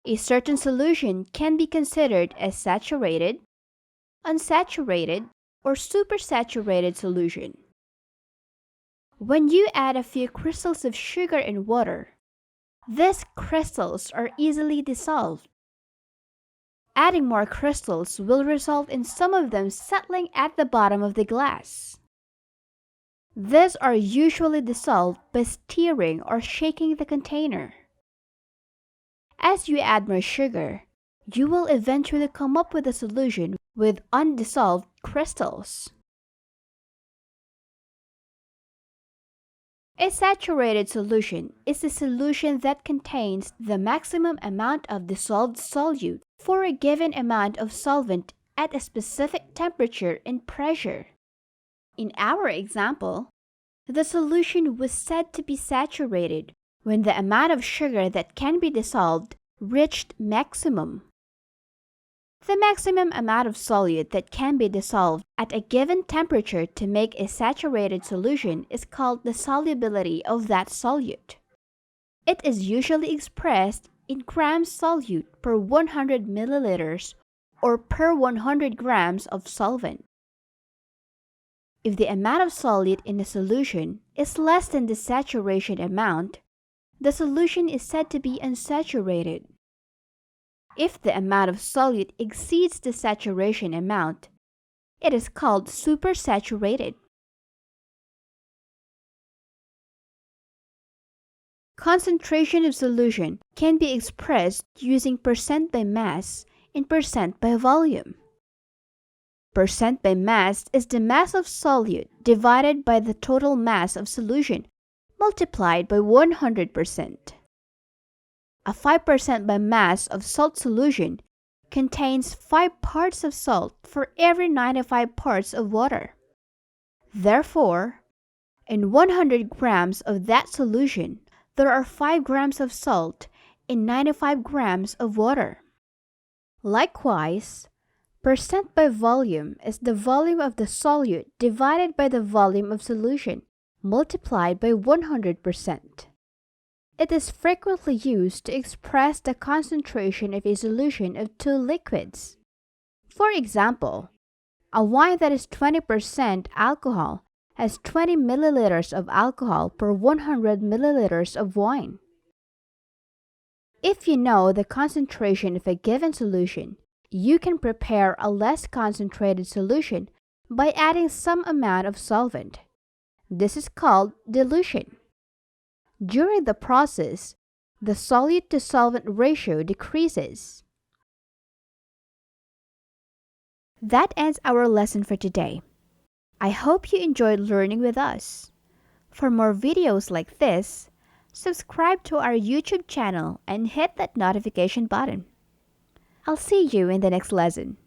A certain solution can be considered as saturated, unsaturated, or supersaturated solution. When you add a few crystals of sugar in water, these crystals are easily dissolved. Adding more crystals will result in some of them settling at the bottom of the glass. These are usually dissolved by stirring or shaking the container. As you add more sugar, you will eventually come up with a solution with undissolved crystals. A saturated solution is a solution that contains the maximum amount of dissolved solute for a given amount of solvent at a specific temperature and pressure. In our example, the solution was said to be saturated when the amount of sugar that can be dissolved reached maximum. The maximum amount of solute that can be dissolved at a given temperature to make a saturated solution is called the solubility of that solute. It is usually expressed in grams solute per 100 milliliters or per 100 grams of solvent. If the amount of solute in a solution is less than the saturation amount, the solution is said to be unsaturated. If the amount of solute exceeds the saturation amount, it is called supersaturated. Concentration of solution can be expressed using percent by mass and percent by volume. Percent by mass is the mass of solute divided by the total mass of solution multiplied by 100%. A 5% by mass of salt solution contains 5 parts of salt for every 95 parts of water. Therefore, in 100 grams of that solution, there are 5 grams of salt in 95 grams of water. Likewise, percent by volume is the volume of the solute divided by the volume of solution multiplied by 100%. It is frequently used to express the concentration of a solution of two liquids. For example, a wine that is 20% alcohol has 20 milliliters of alcohol per 100 milliliters of wine. If you know the concentration of a given solution, you can prepare a less concentrated solution by adding some amount of solvent. This is called dilution. During the process, the solute to solvent ratio decreases. That ends our lesson for today. I hope you enjoyed learning with us. For more videos like this, subscribe to our YouTube channel and hit that notification button. I'll see you in the next lesson.